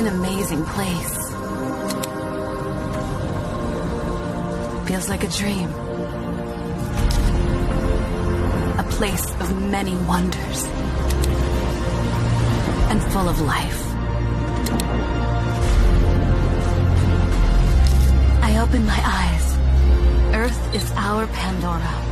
an amazing place. Feels like a dream. A place of many wonders. And full of life. I open my eyes. Earth is our Pandora.